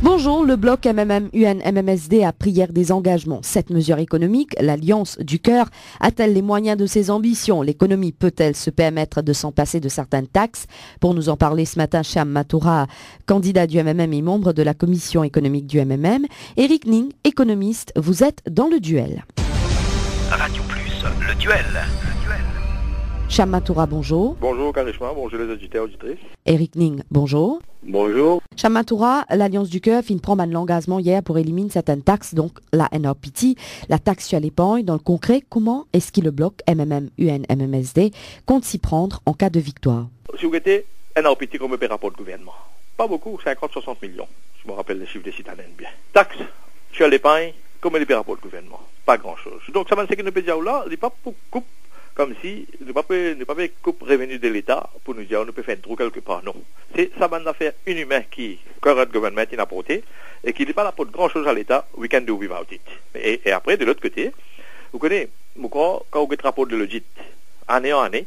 Bonjour, le bloc MMM-UN-MMSD a pris hier des engagements. Cette mesure économique, l'Alliance du cœur, a-t-elle les moyens de ses ambitions? L'économie peut-elle se permettre de s'en passer de certaines taxes? Pour nous en parler ce matin, Cham Matoura, candidat du MMM et membre de la commission économique du MMM. Eric Ning, économiste, vous êtes dans le duel. Radio Plus, le duel. Cham Matoura, bonjour. Bonjour Karishma, bonjour les auditeurs et auditrices. Eric Ning, bonjour. Bonjour. Cham Matoura, l'Alliance du cœur fin prend l'engagement hier pour éliminer certaines taxes, donc la NRPT, la taxe sur l'épargne. Dans le concret, comment est-ce que le bloc MMM-UN-MMSD compte s'y prendre en cas de victoire? Si vous mettez NRPT comme un rapport de gouvernement, pas beaucoup, 50-60 millions, je me rappelle les chiffres des citadins bien. Taxe sur l'épargne, comme un rapport de gouvernement, pas grand-chose. Donc ça veut dire que nous pouvons là, il n'est pas pour coupe, comme si nous pas coupe revenu de l'État pour nous dire nous peut faire un trou quelque part. Non. C'est ça une affaire inhumaine qui current gouvernement n'a apporté et qui n'est pas là pour grand chose à l'État. We can do without it. Et après de l'autre côté, vous connaissez, quand vous avez le rapport de l'audit année en année,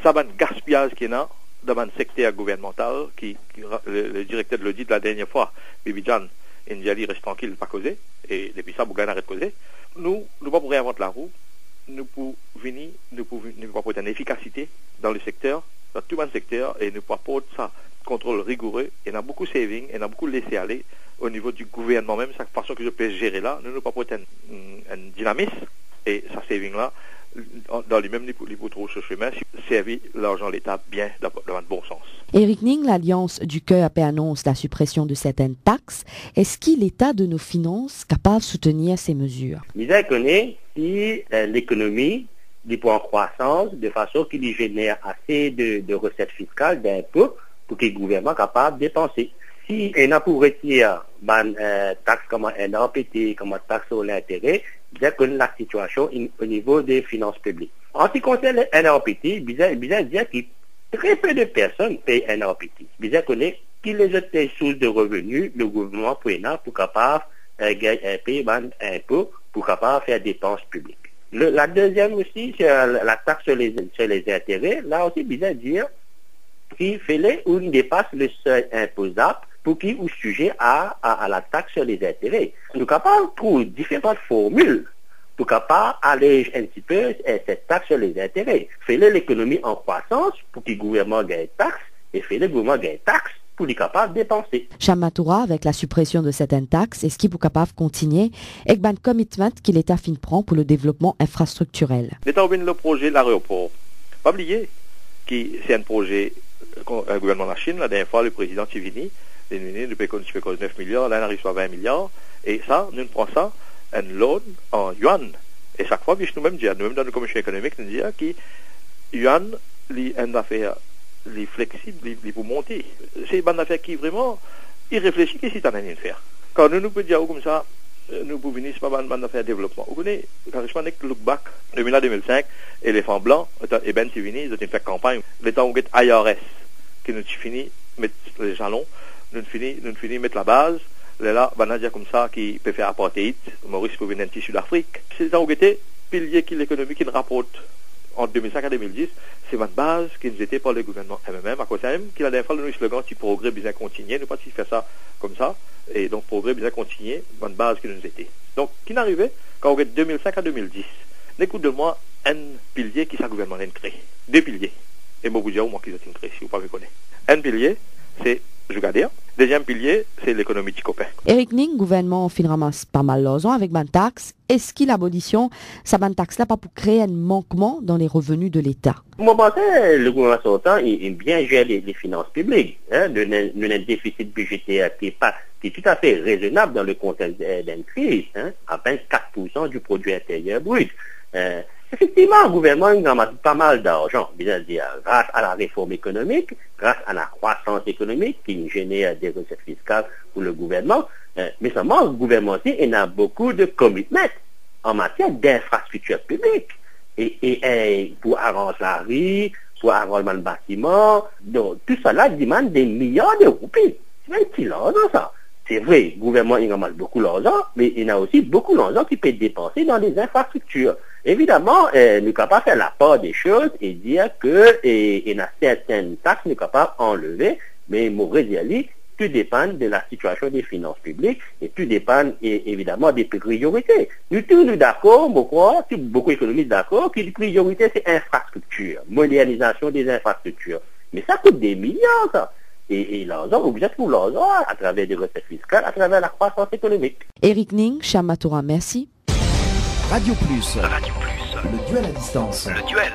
ça va un gaspillage qui est là dans le secteur gouvernemental qui le directeur de l'audit la dernière fois, Bibi Jan, il dit reste tranquille, pas causer. Et depuis ça, Bougan arrête de causer. Nous pas pour réinventer la roue. Nous pouvons apporter une efficacité dans le secteur, dans tout le secteur, et nous pouvons apporter ça, contrôle rigoureux, et nous avons beaucoup de saving, et nous avons beaucoup laissé aller au niveau du gouvernement même, cette façon que je peux gérer là, nous pouvons apporter un dynamisme, et ça saving là, dans les mêmes niveaux trop ce chemin, servir l'argent de l'État bien, dans le bon sens. Eric Ning, l'Alliance du cœur annonce la suppression de certaines taxes. Est-ce que l'État de nos finances capable de soutenir ces mesures? Il connaît si l'économie est en croissance de façon qu'il génère assez de recettes fiscales, d'impôts, pour que le gouvernement soit capable de dépenser. Si on a pour retirer taxes comme un NRPT, comme taxe sur l'intérêt, bien connaît la situation au niveau des finances publiques. En ce qui concerne le NRPT, bien dire que très peu de personnes payent un NRPT. Bien connaît qu'il les autres sources de revenus, le gouvernement pour capable payer un impôt pour capable faire dépenses publiques. La deuxième aussi, c'est la taxe sur les intérêts. Là aussi, bien dire qu'il fallait ou dépasse le seuil imposable pour qui est sujet à la taxe sur les intérêts. Nous sommes capables de trouver différentes formules pour capable alléger un petit peu cette taxe sur les intérêts. Fais-le l'économie en croissance pour que le gouvernement gagne taxe et fais-le gouvernement gagne taxe pour être capable de dépenser. Cham Matoura, avec la suppression de certaines taxes, est-ce qu'il est capable de continuer avec un commitment que l'État prend pour le développement infrastructurel? L'État a le projet de l'aéroport. Pas oublier que c'est un projet un gouvernement de la Chine. La dernière fois, le président Tivini, nous payons 9 milliards, là on arrive à 20 milliards. Et ça, nous prenons ça, un loan en yuan. Et chaque fois, nous-mêmes dans la commission économique, nous disons que yuan, c'est une affaire flexible, pour monter. C'est une affaire qui vraiment irréfléchie, qu'est-ce que c'est à faire. Quand nous pouvons dire comme ça, nous pouvons venir, c'est pas une affaire de développement. Vous connaissez, quand je prends look back, 2000-2005, éléphant blanc, et Ben Tivini, ils ont fait campagne, le temps où il y a IRS, qui nous finit mettre les jalons, nous finit mettre la base, là, on a dit comme ça, qui peut faire apartheid, Maurice peut venir en Sud-Afrique. C'est le temps où il était pilier qui l'économie qui nous rapporte entre 2005 et 2010, c'est une base qui nous était par le gouvernement MMM, à cause même qu'il a des fois le slogan si progrès bien continuer, nous pas si faire ça comme ça, et donc progrès bien continuer, une base qui nous était. Donc, qui n'arrivait, quand on est 2005 à 2010, n'écoute de moi un pilier qui s'est gouvernement créé. Deux piliers. Et moi vous dire moi qui ont créé, si vous ne connaissez pas. Un pilier, c'est Jugadia. Deuxième pilier, c'est l'économie du copain. Eric Ning, gouvernement ramasse pas mal d'argent avec ban taxe. Est-ce qu'il l'abolition, sa ban taxe là pas pour créer un manquement dans les revenus de l'État? Moi, je pense que le gouvernement sortant, il bien gère les finances publiques. Nous avons un déficit budgétaire qui est tout à fait raisonnable dans le contexte d'une crise, à peine 4% du produit intérieur brut. Effectivement, le gouvernement a pas mal d'argent, grâce à la réforme économique, grâce à la croissance économique qui génère des recettes fiscales pour le gouvernement. Mais seulement, le gouvernement aussi, il a beaucoup de commitments en matière d'infrastructures publiques. Et pour arranger la rue, pour arranger le bâtiment, donc tout cela demande des milliards de roupies. C'est un petit l'argent, ça. C'est vrai, le gouvernement il ramasse beaucoup d'argent, mais il y a aussi beaucoup d'argent qui peut être dépensé dans les infrastructures. Évidemment, nous sommes capables de faire la part des choses et dire que il y a certaines taxes nous sommes capables d'enlever Mais Maurice dit, tout dépend de la situation des finances publiques et tout dépend évidemment des priorités. Nous tous nous d'accord, beaucoup d'économistes d'accord, que les priorités c'est infrastructure, modernisation des infrastructures. Mais ça coûte des milliards, ça. Et l'argent, obligé de trouver l'argent à travers des recettes fiscales, à travers la croissance économique. Éric Ning, Chamatoura, merci. Radio Plus. Radio Plus. Le duel à distance. Le duel.